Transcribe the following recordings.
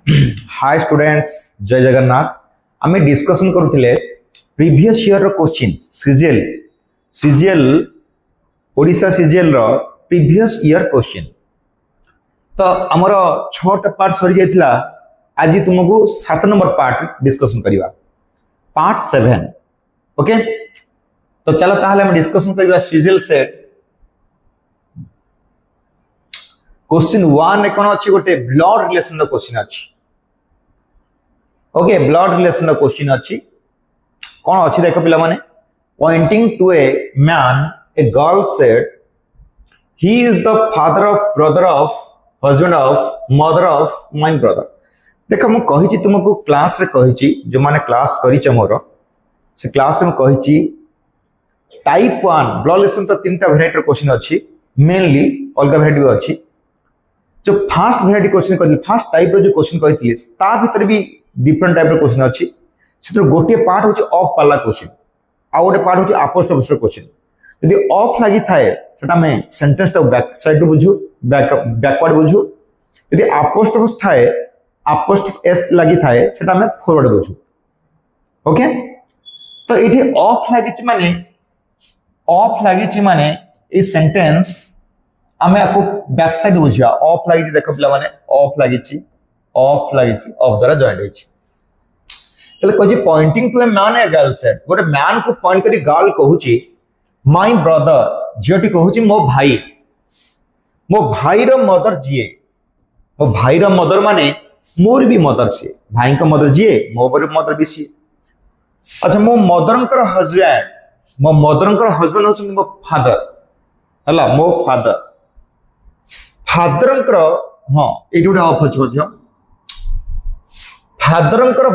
Hi students, जय जगन्नाथ। आम discussion करुले previous year question CGL Odisha CGL previous year question. तो आमर 6टा पार्ट सरी जाइथिला। आज तुमको 7 नंबर पार्ट डिस्कसन करवा, पार्ट 7। ओके, तो चलो ताहले हम डिस्कसन करवा सीजीएल सेट। क्वेश्चन 1 कौन अच्छी गोटे ब्लड रिलेशन क्वेश्चन अच्छी। ओके, ब्लड रिलेशन क्वेश्चन अच्छी। कौन अच्छी देख पिला माने, pointing to a man a girl said he is the father of brother of husband of mother of my brother. देख मु कहि तुमको क्लास रे कहि जो माने क्लास करिछ मोर से क्लास में कहि टाइप 1 ब्लड रिलेशन। तो 3टा वेराइटी क्वेश्चन अच्छी, मेनली अलग वेराइटी भी अच्छी। जो फर्स्ट वेराइटी क्वेश्चन कहली, फर्स्ट टाइप रो जो क्वेश्चन कहली ता भीतर भी डिफरेंट टाइप रो क्वेश्चन अच्छी। से गोटे पार्ट होची ऑफ पाला क्वेश्चन, आ गोटे पार्ट होची अपोस्ट्रोफ क्वेश्चन। यदि ऑफ लगी थाए सेटा में सेंटेंस टा बैक साइड रो बुझू, बैकवर्ड बुझू। यदि अपोस्ट्रोफ थाए, अपोस्ट्रोफ एस लगी थाए सेटा में फॉरवर्ड बुझू। ओके, तो इठी ऑफ लगी माने ए सेंटेंस आमे आपको बैक साइड बुझिया। ऑफ लगी देखो पिला माने ऑफ लगी ऑफ द्वारा जॉइंट होइछि। तले कहछि pointing to a man a girl said, गोटे मैन को पॉइंट करी गर्ल कहूछि माय ब्रदर, झियोटी कहूछि मो भाई रो मदर जिए। मो भाई रो मदर माने मोर भी मदर से, भाई को मदर जिए, मो मदर भी सी। अच्छा, मो मदरंकर हस्बैंड होछि मो फादर, हला मो फादरंकर हाँ एटी गोटे ऑफ अछि मध्य। फादरंकर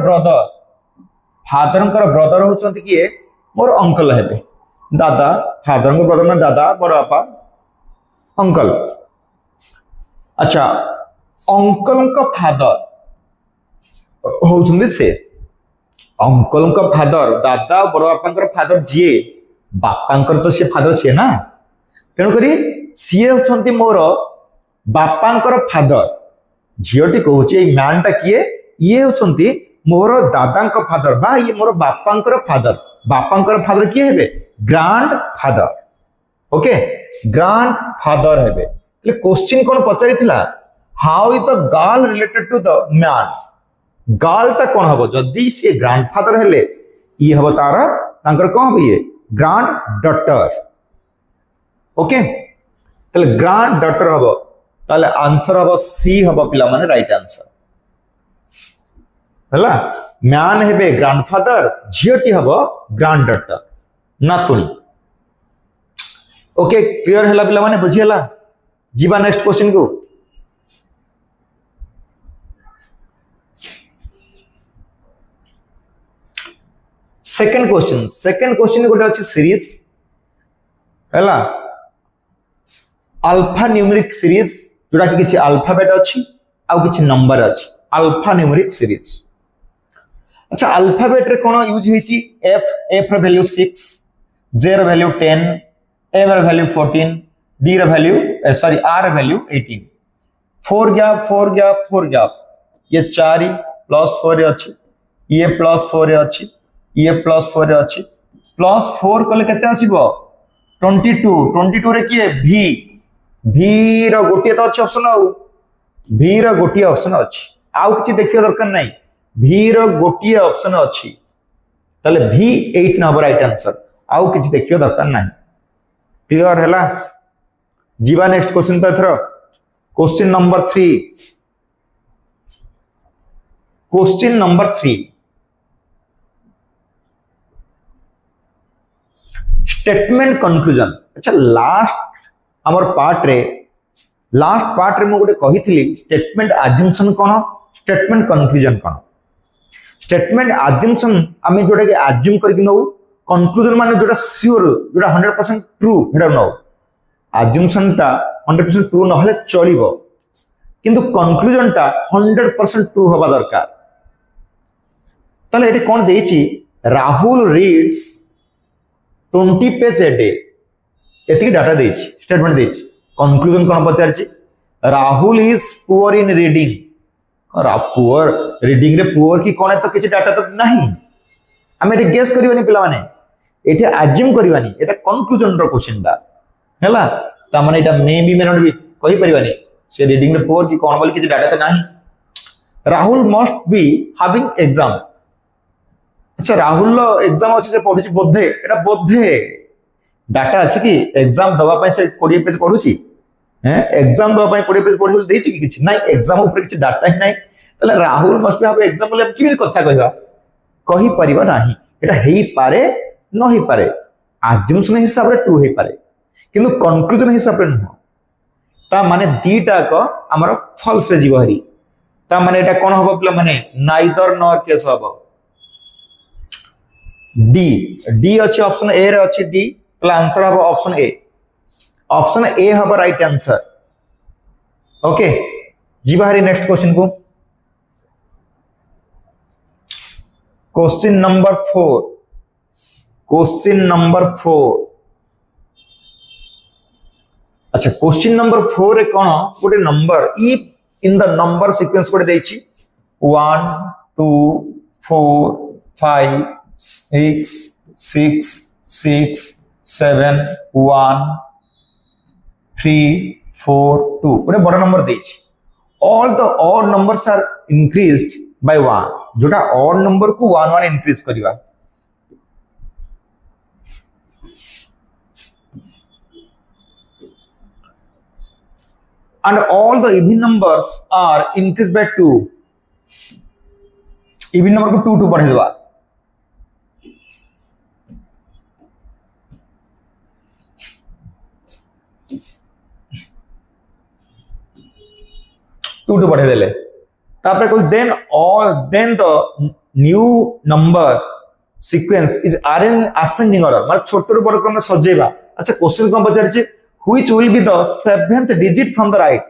ब्रदर होचंती किए मोर अंकल हेबे, दादा। फादरंकर ब्रदर माने दादा, बड़ बापा, अंकल। अच्छा, अंकल का फादर होचंती से, अंकल का फादर दादा, बड़ बापांकर फादर जिए, बापांकर तो से फादर से ना, तेणु करी सीए होचंती मोर बापांकर फादर। झियोटी कहूछि मैन टा किए, ये होचंती मोर दादांक फादर बा ये मोर बापांकर फादर। बापांकर फादर किए हेबे, grand father. Okay, grand father हेबे। એટલે क्वेश्चन कोन पचारिथिला, how is the girl related to the man. Girl ता कोन हबो, जदी से ग्रांड फादर हेले ये हबो तार तांकर कोन हबो, ये ग्रांड डॉटर। ओके, तले ग्रांड डॉटर हबो, ताले आंसर हबो सी हबो पिला माने राइट आंसर। हला मैन हेबे ग्रांडफादर, झियोटी हबो ग्रांड डॉटर, नातुनी। ओके, क्लियर हैला पिला माने, बुझी हैला। जीवा नेक्स्ट क्वेश्चन को। सेकंड क्वेश्चन गोटे अछि सीरीज हैला, अल्फा न्यूमेरिक सीरीज, जोटा कि किछि अल्फाबेट अछि आ किछि नंबर अछि। Alpha numeric series. अच्छा, अल्फाबेट रे कोन यूज होइछि, एफ रे वैल्यू 6, जे रे वैल्यू 10, ए रे वैल्यू 14, डी रे वैल्यू आर रे वैल्यू 18। 4 गैप, ये 4 प्लस 4 रे अछि, ये प्लस 4 रे अछि, ये प्लस 4 रे अछि। प्लस 4 कले केते आसीबो, 22 रे किए भी रो गोटिए तो अछि ऑप्शन, आउ भी रो गोटिए ऑप्शन अछि, आउ किछि देखियो दरकार नै। भी रो गोटिए ऑप्शन अछि, तले भी 8 न राइट आंसर, आउ किछि देखियो दरकार नै। क्लियर हैला। जीवा नेक्स्ट क्वेश्चन पे thorough. Question number 3 statement conclusion. अच्छा, लास्ट पार्ट रे मु गोटे कहिथिली स्टेटमेंट अजम्पशन कोन, स्टेटमेंट कंक्लूजन कोन। स्टेटमेंट अजम्पशन आमे जोटा के अज्यूम करके नौ, कंक्लूजन माने जोटा श्योर, जोटा 100% ट्रू हेडा नौ। अज्यूमशन ता 100% ट्रू न हले चलिबो, किंतु कंक्लूजन ता 100% ट्रू होबा दरकार। तले एटी कोन देछि, Rahul reads 20 page a day, एति डाटा देछि, स्टेटमेंट देछि। कंक्लूजन कोन पचारछि, Rahul is poor in reading, poor reading रे पुअर की कोन है तो किछि डाटा तो नहीं हमें एटी गेस करबानी पिला माने एटी अज्यूम करबानी एटा कंक्लूजन रो क्वेश्चन दा हैला ता माने एटा मे बी नॉट बी कहि परिबानी से रीडिंग रे पुअर की कोन बोली किछि डाटा तो नहीं Rahul must be having exam अच्छा राहुल लो एग्जाम अछि से पढुची बोधे एटा बोधे डाटा अछि कि एग्जाम दवा पय से 20 पेज पढुची हैं एग्जाम दवा पय 20 पेज पढुल देछि कि किछि नाही एग्जाम ऊपर किछि डाटा ही नाही तले Rahul must be have exam बोले कि कथा कहबा कहि परिबा नाही एटा हेई पारे न हेई पारे अजम्पशन हिसाब रे टू हेई पारे किंतु कंक्लूजन हिसाब रे न ता माने दीटा को हमर फॉल्स रे जीव हरी ता माने एटा कोन हबो पिला माने नाइदर नॉर केस हबो डी डी अछि ऑप्शन ए रे अछि डी तो आंसर हबो ऑप्शन ए हबो राइट आंसर ओके जीवा हरी नेक्स्ट क्वेश्चन को क्वेश्चन नंबर 4 अच्छा क्वेश्चन नंबर 4 रे कोन गोटे number if in the number sequence कोटे देछि 1 2 4 5 6 6 6 7 1 3 4 2 गोटे बड़ नंबर देछि all the odd numbers are increased by 1 जोटा ऑड नंबर को 1 1 इंक्रीज करिवा and all the even numbers are increased by 2 even number को 2 2 बढ़े देवा टू बढ़े देले तापर कोई then the new number sequence is ascending order मतलब छोट रो बड़ क्रम में सजेबा अच्छा क्वेश्चन कोन पचार छी which will be the seventh digit from the right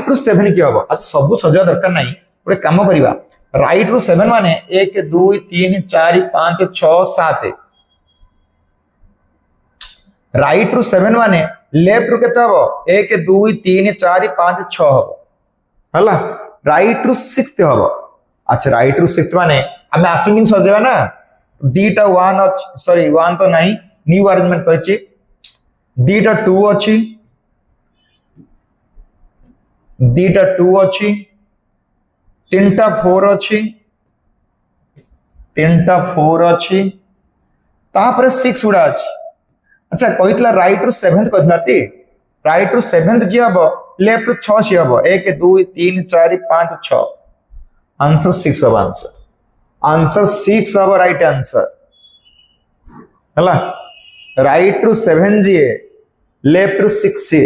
ru 7 की हबो अच्छा सब सजवा दरकार नाही ओरे काम करिवा राइट रू 7 माने 1 2 3 4 5 6 7 राइट रू 7 माने लेफ्ट रू केते हबो 1 2 3 4 5 6 हबो हला राइट रू 6 हबो अच्छा राइट रू 6 माने हमें असेंडिंग सजेबा ना दीटा 1 सॉरी 1 तो नहीं न्यू अरेंजमेंट कहछि दीटा 2 अछि दीटा 2 अछि तीनटा 4 अछि तीनटा 4 अछि तापर 6 उडा अछि अच्छा कहितला राइट रू 7th कहितला ती राइट रू 7th जी हबो लेफ्ट रू 6 सी हबो 1 2 3 4 5 6 आंसर 6 हबो आंसर 6 हबो राइट आंसर हला राइट रू 7 जी लेफ्ट रू 6 सी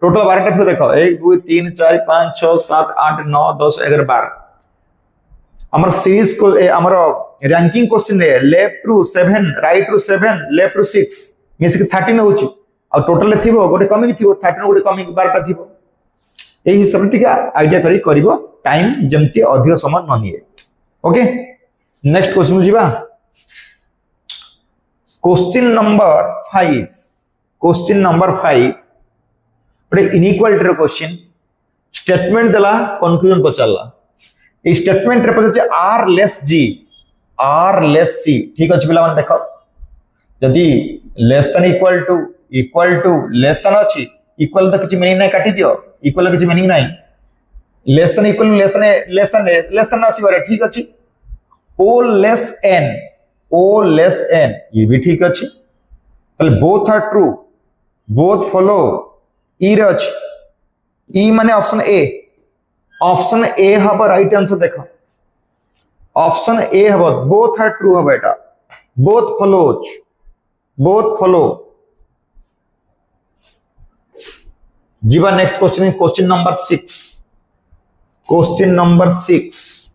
टोटल 12 टा देखो 1 2 3 4 5 6 7 8 9 10 11 12 हमर सीरीज को हमर रैंकिंग क्वेश्चन रे लेफ्ट रू 7 राइट रू 7 लेफ्ट रू 6 मींस कि 13 होची आ टोटल ले थिबो गोटे कमी थिबो 13 गोटे कमी 12 टा थिबो एही हिसाब टिका आईडिया करी करिवो टाइम जेमती अधिक समय न निए ओके नेक्स्ट क्वेश्चन जीवा क्वेश्चन नंबर 5 बड़े इनइक्वालिटी रो क्वेश्चन स्टेटमेंट देला कंक्लूजन पचारला ए स्टेटमेंट रे पचे r लेस g ठीक अछि पिला मन देखो जदी less than equal to less than अछि इक्वल तो किछि मीनिंग नै काटी दियो इक्वल किछि मीनिंग नै less than equal less than आसी ठीक अछि o लेस n ये भी ठीक अछि तले both are true both follow ई रे अछि ई माने ऑप्शन ए हबो राइट आंसर देखो ऑप्शन ए हबो बोथ आर ट्रू हबो एटा बोथ फॉलो जीवा नेक्स्ट क्वेश्चन नंबर 6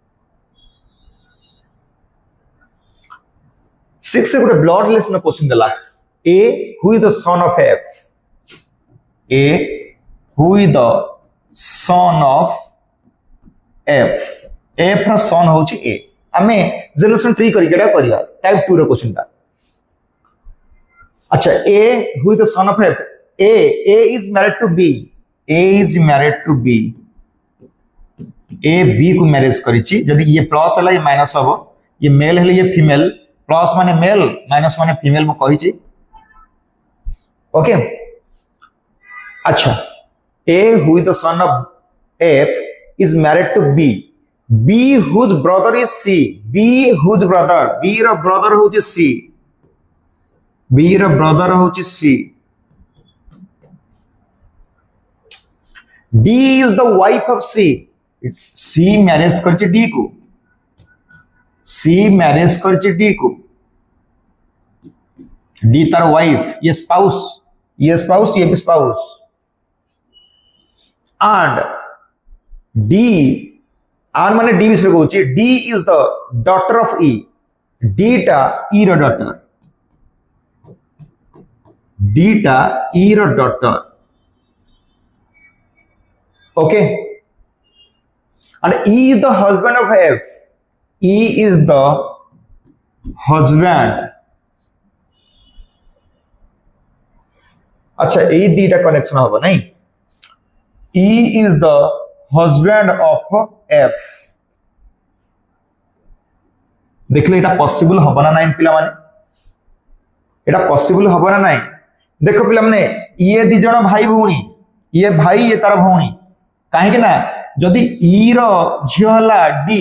6 से गोटे ब्लड रिलेशन क्वेश्चन देला A who is the son of F रो सन होची ए हमें जनरेशन ट्री करी केडा करिया टाइप 2 रो क्वेश्चन ता अच्छा A who is the son of F A is married to B A B को मैरिज करिछि जदि ये प्लस हला ये माइनस हबो ये मेल हेले ये फीमेल प्लस माने मेल माइनस माने फीमेल मो कहिछि ओके अच्छा A who is the son of F is married to B B whose brother is C B whose brother B ର brother ହଉଛି C B ର brother ହଉଛି C D is the wife of C C marriage करछि D को C marriage करछि D को D तार wife ये spouse ये भी spouse and D and माने D विषय कहूँ D is the daughter of E D टा E रो daughter D टा E row daughter okay and E is the husband of F E is the husband अच्छा ये दीटा connection होगा नहीं E is the husband of F देखले एटा possible होबा ना नहीं पिला माने एटा पॉसिबल होबा ना नहीं देखो पिला माने ये दी जण भाई भौणी ये भाई ये तार भौणी काहे कि ना जदी E रो झियो हला D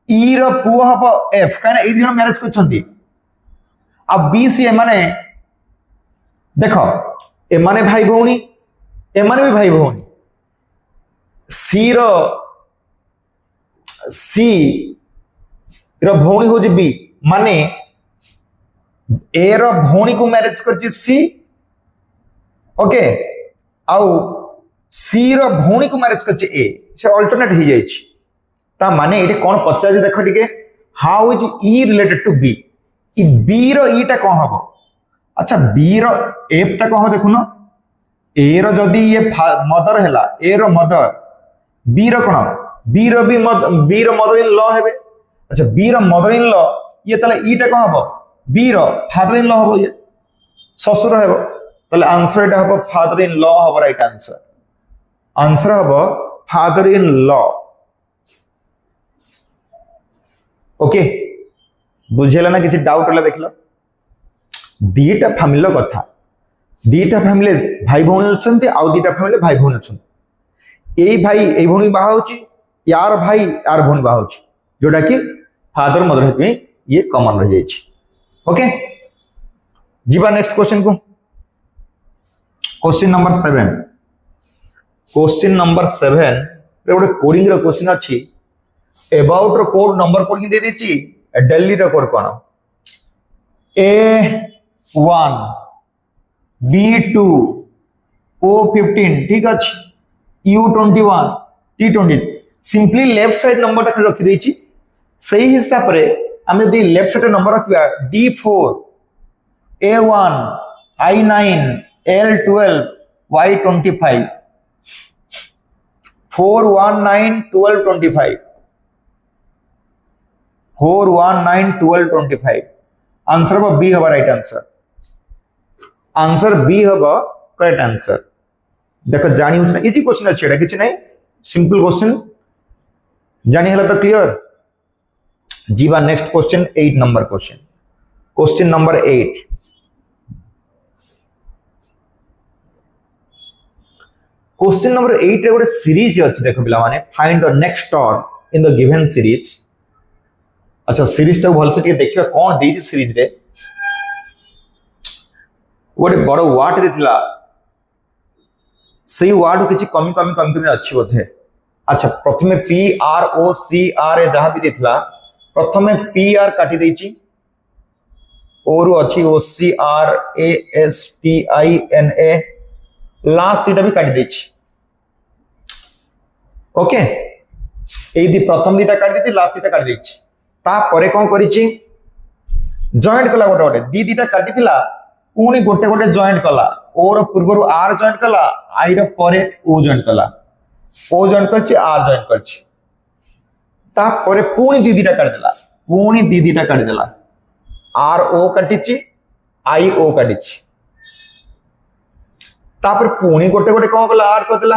E रो पुओ हबो F काहे ए दी जण मैरिज करछंती अब B C माने देखो ए माने भाई भौणी ए माने भी भाई भौणी C रो भौणी हो बी माने ए रो भौणी को मैरिज करछि C ओके आउ C रो भौणी को मैरिज करछि ए से अल्टरनेट हो जाइछि ता माने एटे कोन पचाज देखो टिके how is E related to B E B रो E टा कोन हबो अच्छा B रो F टा कोन देखुनो A रो जदी ये मदर हैला A रो मदर B रो कोन B रो मदर इन लॉ हेबे अच्छा B रो मदर इन लॉ ये तले E टा कोन हबो B रो फादर इन लॉ हबो ये ससुर हेबो तले आंसर एटा हबो फादर इन लॉ हबो राइट आंसर हबो फादर इन लॉ ओके बुझेला ना किछि डाउट होला देखलो दीटा फैमिली कथा दीटा फैमिली भाई भौणी अछंती आउ दीटा फैमिली भाई भौणी अछंती एई भाई एई भौणी बाहा होची यार भाई यार भौणी बाहा होची जोटा कि फादर मदर हेतु ये कॉमन रह जाइछि ओके जीवा नेक्स्ट क्वेश्चन को क्वेश्चन नंबर 7 रे गोटे कोडिंग रो क्वेश्चन अछि अबाउट रो कोड नंबर कोडिंग दे दिछि दिल्ली रो कोड कोन A1 B2 O15 ठीक अछि U21 T20 simply left side number टा रखि देछि सही हिसाब रे हम यदि लेफ्ट साइड नंबर रखिया D4 A1 I9 L12 Y25 419 1225 419 1225 answer हबो बी हबो राइट आंसर बी हबो करेक्ट आंसर देखो जानी होछ ना इजी क्वेश्चन अछि एटा किछ नै सिंपल क्वेश्चन जानी हला तो क्लियर जीवा next question 8 number question number 8 question number 8 रे गोटे सीरीज अछि देखो पिला माने find the next star in the given series अच्छा सीरीज टा भल से के देखिबा कोन देछि सीरीज रे गोटे बड़ वाट देथिला सही वाट किछि कमी अछि बोधे अच्छा प्रथमे P R O C R ए जहां भी देथिला प्रथमे P R काटी देछि और अछि O C R A S T I N A last इटा भी काटी देछि ओके एई दी प्रथम दीटा काटी देछि लास्ट इटा काटी देछि ता परे कोन करिछि जॉइंट कला गोटे दी दीटा काटी थिला पुनी गोटे जॉइंट कला ओर पूर्वरु आर जॉइंट कला आई रो परे ओ जॉइंट कला ओ जॉइंट करछि आर जॉइंट करछि ता परे पुनी दी दीटा काटी देला आर ओ काटिछि आई ओ काटिछि तापर पुनी गोटे कोन कला आर कर देला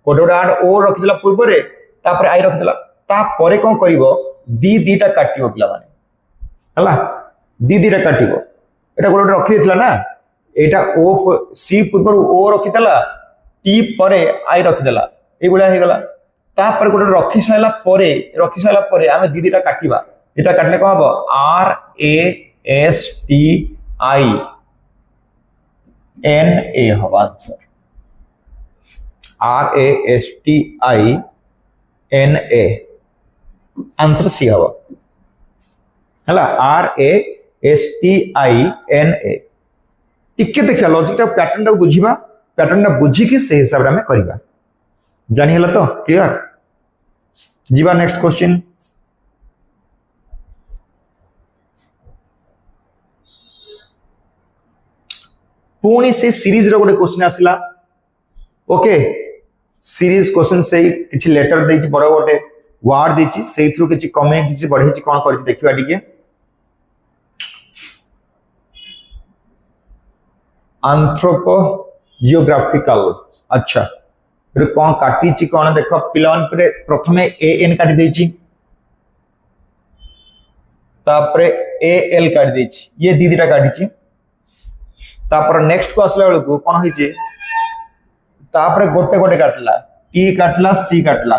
गोटे आर ओ रखि देला पूर्व रे तापर आई रखिदेला तापर कौन करिवो दीटा काटिवो पिला माने हला दीटा काटिवो एटा गोटे रखि देथिला ना एटा ओ सी पूर्व ओ रखिदेला टी परे आई रखिदेला ए भलिया हे गला तापर गोटे रखि साइला परे आमे दीटा काटिबा एटा काटले को हबो R A S T I N A हबो answer R A S T I N A answer C हबो हला R A S T I N A टिके देखिया लॉजिक टा पैटर्न टा बुझिबा पैटर्न टा बुझी कि से हिसाब रे हमें करबा जानि हला तो क्लियर जीवा नेक्स्ट क्वेश्चन पुणी से सीरीज रो गोटे क्वेश्चन आसिला ओके सीरीज क्वेश्चन से किछि लेटर देछि बड़ गोटे वर्ड देछि से थ्रू किछि कमेंट किछि बढ़ेछि कोन करि देखिबा टिके एंथ्रोपो जियोग्राफिकल अच्छा रे कोन काटिछि कोन देखो पिलान पर प्रथमे ए एन काटि देछि तापरे ए एल काटि देछि ये दीटा काटिछि तापर नेक्स्ट को असला बेल को कोन होइछि तापर गोटे गोटे काटला टी काटला सी काटला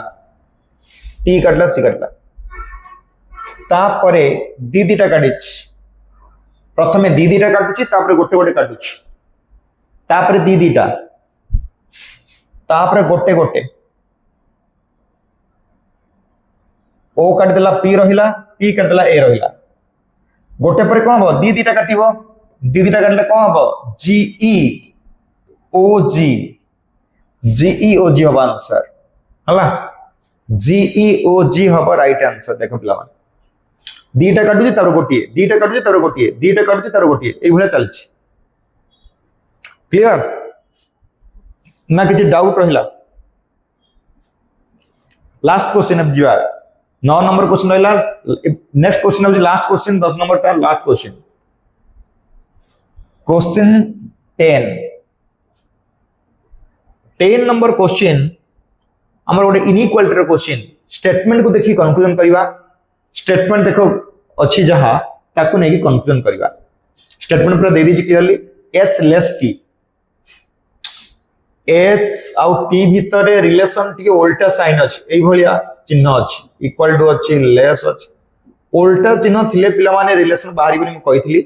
टी काटला सी काटला तापरे दीटा काटिछि प्रथमे दीटा काटुछि तापर गोटे गोटे काटुछि तापर दीटा तापर गोटे गोटे ओ काट देला पी रहिला पी काट देला ए रहिला गोटे पर कोन हो दीटा काटिबो दीटा काटले कोन हो जीई ओ जी हबो आंसर हला जीई ओ जी हबो राइट आंसर देखो पिला मान दीटा काटुछि तार गोटिए दीटा काटुछि तार गोटिए दीटा काटुछि तार गोटिए ए भले चलछि क्लियर ना किछि डाउट रहिला लास्ट क्वेश्चन अब जीवा 9 नंबर क्वेश्चन रहिला नेक्स्ट क्वेश्चन हो लास्ट क्वेश्चन 10 नंबर का last question question 10 number question हमर गोटे इनइक्वालिटी रो क्वेश्चन स्टेटमेंट को देखि कंक्लूजन करिवा स्टेटमेंट देखो अछि जहा ताकू नेकी कंक्लूजन करिवा स्टेटमेंट पूरा दे दी clearly h less t h आउ t भितर रिलेशन टिके उल्टा साइन अछि एई भलिया चिन्ह अछि इक्वल टू अछि लेस अछि उल्टा चिन्ह थिले पिला माने रिलेशन बाहरी बनी म कहितली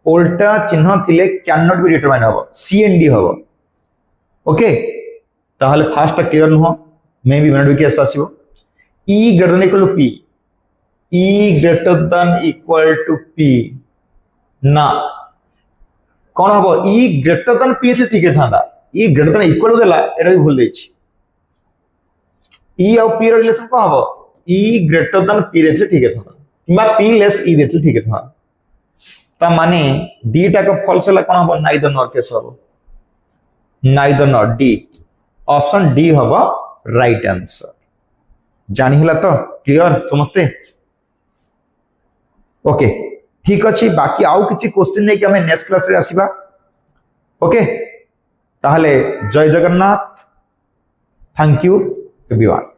उल्टा चिन्ह थिले कैन नॉट बी डिटरमाइन हबो सी एंड डी हबो ओके ताहले फास्ट क्लियर न मे बी बनड केस आसीबो e greater than equal to p e greater than equal to p ना कोन हबो e ग्रेटर देन p से ठीक थांदा e ग्रेटर देन इक्वल देला एटा भी भूल देछि e और p रो रिलेशन को हबो e ग्रेटर देन p देले ठीक थांदा किबा p लेस e देले ठीक थांदा ता माने दीटा को फॉल्स हला कोन हबो नाइदर नॉर केस हबो neither nor D option D हबो राइट आंसर जानि हला तो क्लियर समझते ओके ठीक अछि बाकी आउ किछि क्वेश्चन नै कि हमें नेक्स्ट क्लास रे आसीबा ओके ताहले जय जगन्नाथ थैंक यू एवरीवन।